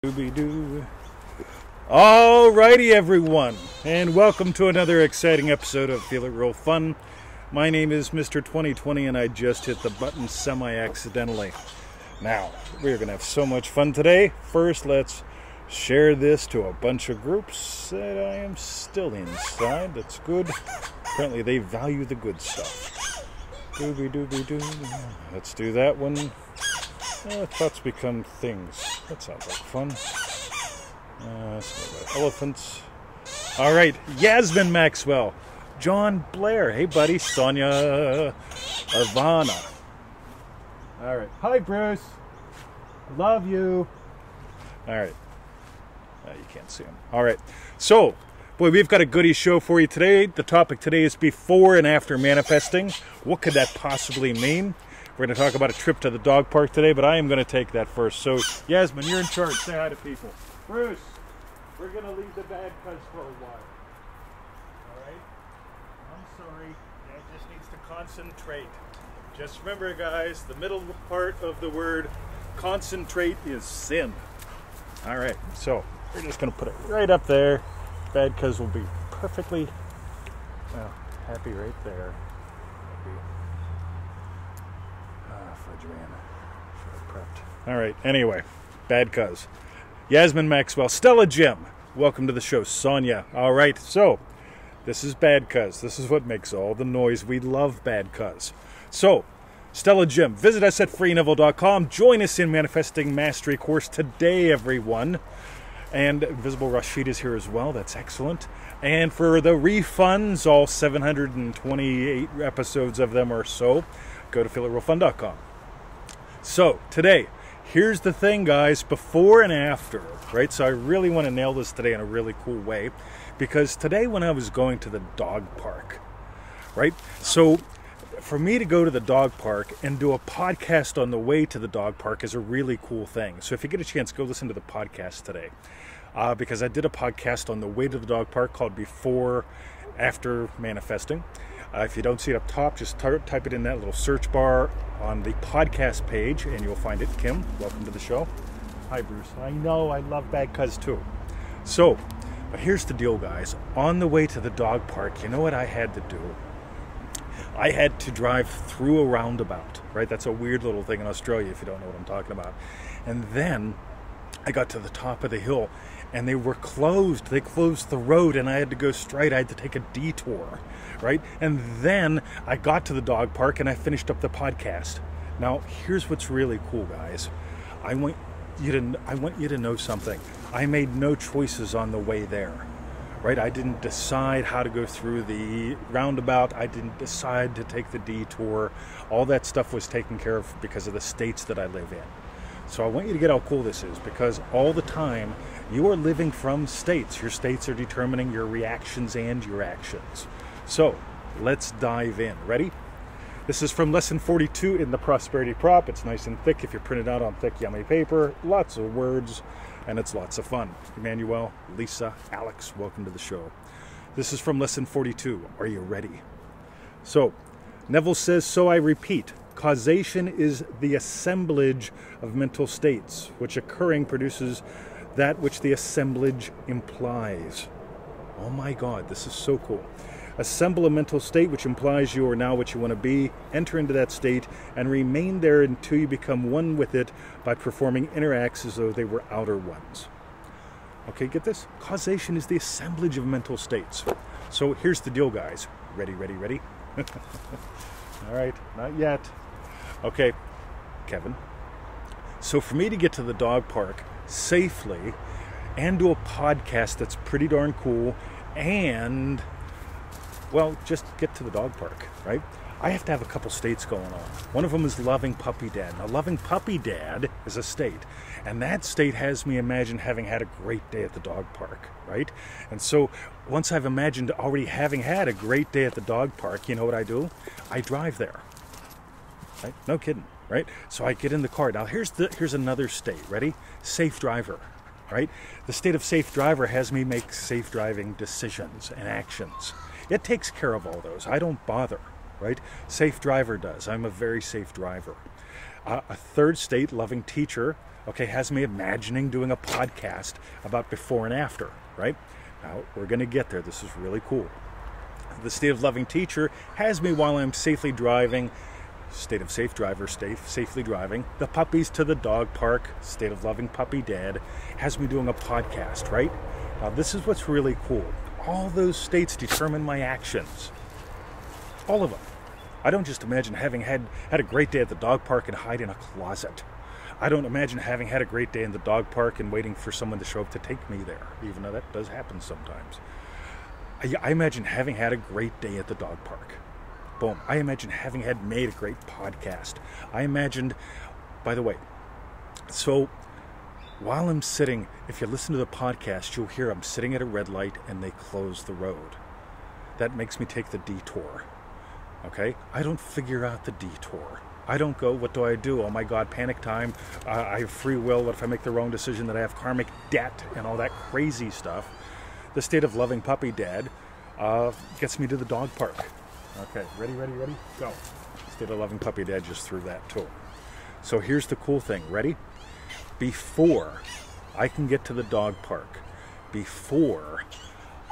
Doo. Alrighty everyone, and welcome to another exciting episode of Feel It Real Fun. My name is Mr. 2020 and I just hit the button semi-accidentally. Now, we're going to have so much fun today. First, let's share this to a bunch of groups that I am still inside. That's good. Apparently they value the good stuff. Doo. Let's do that one. Thoughts become things. That sounds like fun. Elephants. Alright, Yasmin Maxwell. John Blair. Hey buddy. Sonia. Ivana. Alright. Hi Bruce. Love you. Alright. You can't see him. Alright. So, boy, we've got a goodie show for you today. The topic today is before and after manifesting. What could that possibly mean? We're going to talk about a trip to the dog park today, but I am going to take that first. So, Yasmin, you're in charge. Say hi to people. Bruce, we're going to leave the bad cuz for a while. All right? I'm sorry. Dad just needs to concentrate. Just remember, guys, the middle part of the word concentrate is sin. All right. So, we're just going to put it right up there. Bad cuz will be perfectly happy right there. All right, anyway, bad cuz. Yasmin Maxwell, Stella Jim, welcome to the show. Sonia, all right, so this is bad cuz. This is what makes all the noise. We love bad cuz. So, Stella Jim, visit us at freeneville.com. Join us in Manifesting Mastery course today, everyone. And Invisible Rashid is here as well. That's excellent. And for the refunds, all 728 episodes of them or so, go to feelitrealfun.com. So, today, here's the thing, guys, before and after, right? So I really want to nail this today in a really cool way, because today when I was going to the dog park, right? So for me to go to the dog park and do a podcast on the way to the dog park is a really cool thing. So if you get a chance, go listen to the podcast today, because I did a podcast on the way to the dog park called Before, After Manifesting. If you don't see it up top, just type it in that little search bar on the podcast page and you'll find it. Kim, welcome to the show. Hi, Bruce. I know, I love bad cuz too. So, but here's the deal, guys. On the way to the dog park, you know what I had to do? I had to drive through a roundabout, right? That's a weird little thing in Australia if you don't know what I'm talking about. And then I got to the top of the hill and they were closed. They closed the road and I had to go straight. I had to take a detour, right? And then I got to the dog park and I finished up the podcast. Now, here's what's really cool, guys. I want you to know something. I made no choices on the way there, right? I didn't decide how to go through the roundabout. I didn't decide to take the detour. All that stuff was taken care of because of the states that I live in. So I want you to get how cool this is, because all the time you are living from states. Your states are determining your reactions and your actions. So let's dive in. Ready? This is from lesson 42 in the Prosperity Prop. It's nice and thick if you print it out on thick, yummy paper. Lots of words, and it's lots of fun. Emmanuel, Lisa, Alex, welcome to the show. This is from lesson 42. Are you ready? So, Neville says, so I repeat. Causation is the assemblage of mental states, which occurring produces that which the assemblage implies. Oh my God, this is so cool. Assemble a mental state which implies you are now what you want to be, enter into that state, and remain there until you become one with it by performing inner acts as though they were outer ones. Okay, get this? Causation is the assemblage of mental states. So here's the deal, guys. Ready? All right, not yet. Okay, Kevin. So for me to get to the dog park safely and do a podcast that's pretty darn cool and, well, just get to the dog park, right? I have to have a couple states going on. One of them is Loving Puppy Dad. Now, Loving Puppy Dad is a state, and that state has me imagine having had a great day at the dog park, right? And so once I've imagined already having had a great day at the dog park, you know what I do? I drive there. Right? No kidding, right? So I get in the car. Now here's another state. Ready? Safe driver, right? The state of safe driver has me make safe driving decisions and actions. It takes care of all those. I don't bother, right? Safe driver does. I'm a very safe driver. A third state, loving teacher, Okay, has me imagining doing a podcast about before and after, right? Now, we're going to get there. This is really cool. The State of Loving Teacher has me while I'm safely driving, State of Safe Driver, safely driving, the puppies to the dog park, State of Loving Puppy Dad, has me doing a podcast, right? Now, this is what's really cool. All those states determine my actions. All of them. I don't just imagine having had a great day at the dog park and hide in a closet. I don't imagine having had a great day in the dog park and waiting for someone to show up to take me there, even though that does happen sometimes. I imagine having had a great day at the dog park. Boom. I imagine having made a great podcast. I imagined, by the way, so while I'm sitting, if you listen to the podcast, you'll hear I'm sitting at a red light and they close the road. That makes me take the detour. Okay? I don't figure out the detour. I don't go, what do I do? Oh my God, panic time. I have free will. What if I make the wrong decision? That I have karmic debt and all that crazy stuff. The State of Loving Puppy Dad gets me to the dog park. Okay, ready, go. State of Loving Puppy Dad just threw that too. So here's the cool thing. Ready? Before I can get to the dog park, before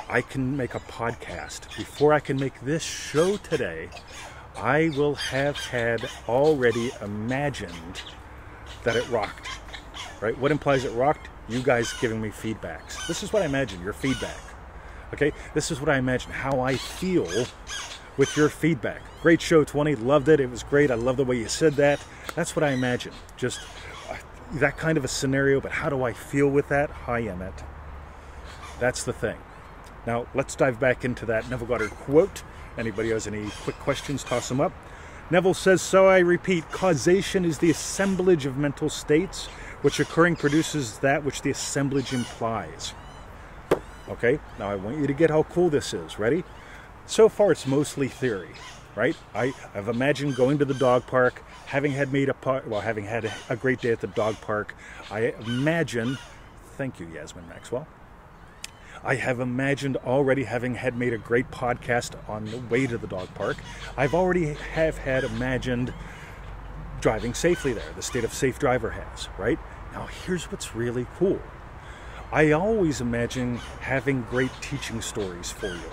I can make a podcast, before I can make this show today, I will have had already imagined that it rocked, right? What implies it rocked? You guys giving me feedbacks. This is what I imagine, your feedback, okay? This is what I imagine, how I feel with your feedback. Great show, 20, loved it, it was great, I love the way you said that. That's what I imagine, just that kind of a scenario, but how do I feel with that? Hi, Emmett. That's the thing. Now, let's dive back into that Neville Goddard quote. Anybody has any quick questions, toss them up. Neville says, so I repeat, causation is the assemblage of mental states, which occurring produces that which the assemblage implies. Okay, now I want you to get how cool this is. Ready? So far, it's mostly theory, right? I've imagined going to the dog park, having had a great day at the dog park. I imagine, thank you, Yasmin Maxwell. I have imagined already having made a great podcast on the way to the dog park. I've already had imagined driving safely there. The State of Safe Driver has, right? Now here's what's really cool. I always imagine having great teaching stories for you,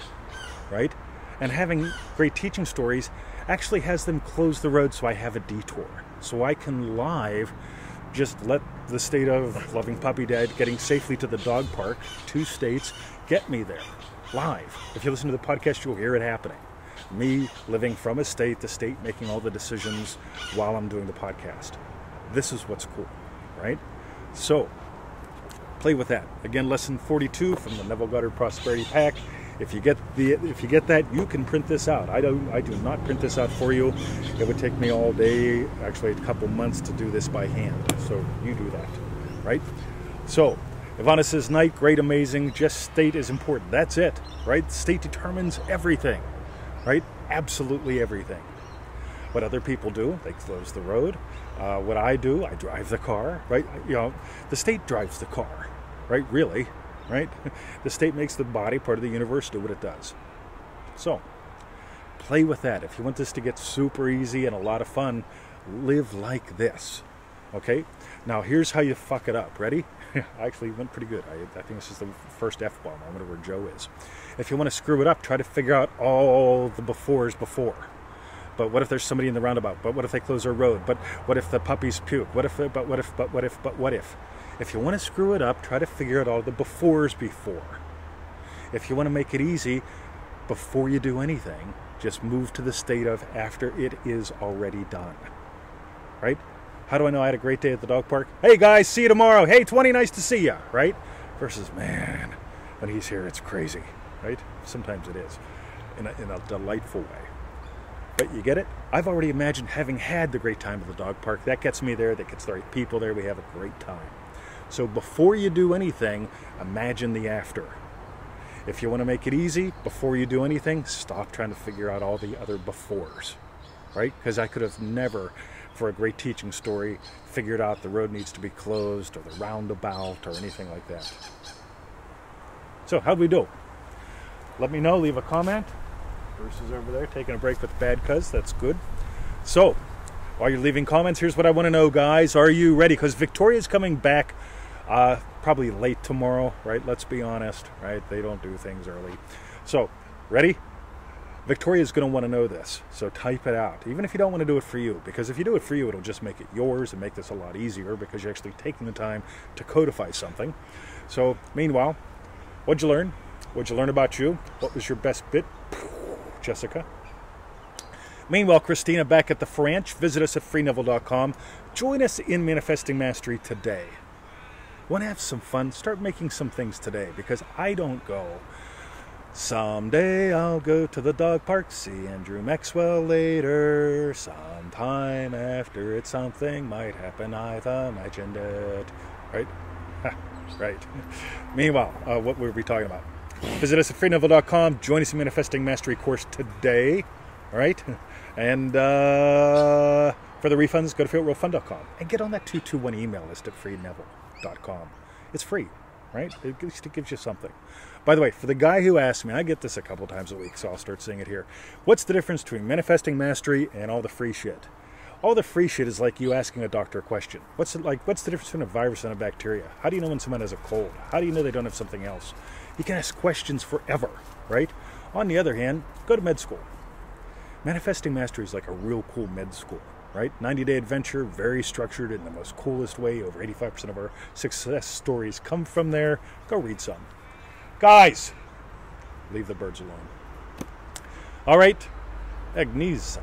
right? And having great teaching stories actually has them close the road so I have a detour. So I can live just let the State of Loving Puppy Dad getting safely to the dog park, 2 states, get me there, live. If you listen to the podcast, you'll hear it happening. Me living from a state to state, making all the decisions while I'm doing the podcast. This is what's cool, right? So, play with that. Again, lesson 42 from the Neville Goddard Prosperity Pack. If you get that, you can print this out. I do not print this out for you. It would take me all day, actually a couple months to do this by hand. So you do that, right? So Ivana says, night, great, amazing. Just state is important. That's it, right? State determines everything, right? Absolutely everything. What other people do, they close the road. What I do, I drive the car, right? You know, the state drives the car, right? Really. Right? The state makes the body part of the universe do what it does. So, play with that. If you want this to get super easy and a lot of fun, live like this. Okay? Now, here's how you fuck it up. Ready? Actually, it went pretty good. I think this is the first F-bomb. I wonder where Joe is. If you want to screw it up, try to figure out all the befores before. But what if there's somebody in the roundabout? But what if they close our road? But what if the puppies puke? What if? If you want to screw it up, try to figure out all the befores before. If you want to make it easy, before you do anything, just move to the state of after it is already done. Right? How do I know I had a great day at the dog park? Hey guys, see you tomorrow. Hey 20, nice to see ya. Right? Versus, man, when he's here, it's crazy. Right? Sometimes it is. In a delightful way. But you get it? I've already imagined having had the great time at the dog park. That gets me there. That gets the right people there. We have a great time. So before you do anything, imagine the after. If you want to make it easy, before you do anything, stop trying to figure out all the other befores, right? Because I could have never, for a great teaching story, figured out the road needs to be closed or the roundabout or anything like that. So how'd we do? Let me know, leave a comment. Bruce is over there taking a break with Bad Cuz, that's good. So, While you're leaving comments, here's what I want to know, guys. Are you ready? Because Victoria's coming back probably late tomorrow, right? Let's be honest, right? They don't do things early. So, ready? Victoria's going to want to know this, so type it out, even if you don't want to do it for you, because if you do it for you, it'll just make it yours and make this a lot easier because you're actually taking the time to codify something. So, meanwhile, what'd you learn? What'd you learn about you? What was your best bit? Jessica. Meanwhile, Christina back at the French. Visit us at freeneville.com. Join us in Manifesting Mastery today. Want to have some fun? Start making some things today, because I don't go. Someday I'll go to the dog park, see Andrew Maxwell later. Sometime after it, something might happen. I've imagined it. Right? Right. Meanwhile, what were we talking about? Visit us at freeneville.com. Join us in Manifesting Mastery course today. All right? And for the refunds, go to feelrealfun.com and get on that 221 email list at freeneville.com. It's free, right? It gives you something. By the way, for the guy who asked me, I get this a couple times a week, so I'll start saying it here. What's the difference between Manifesting Mastery and all the free shit? All the free shit is like you asking a doctor a question. What's the difference between a virus and a bacteria? How do you know when someone has a cold? How do you know they don't have something else? You can ask questions forever, right? On the other hand, go to med school. Manifesting Mastery is like a real cool med school, right? 90-day adventure, very structured in the most coolest way. Over 85% of our success stories come from there. Go read some. Guys, leave the birds alone. All right, Agnes,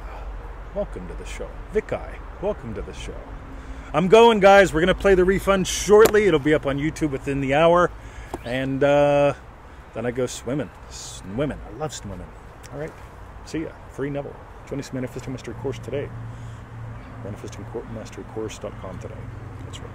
welcome to the show. Vikai, welcome to the show. I'm going, guys. We're going to play the refund shortly. It'll be up on YouTube within the hour. And then I go swimming. Swimming. I love swimming. All right. See ya. Free Neville. Join us in Manifesting Mastery course today. ManifestingMasteryCourse.com today. That's right.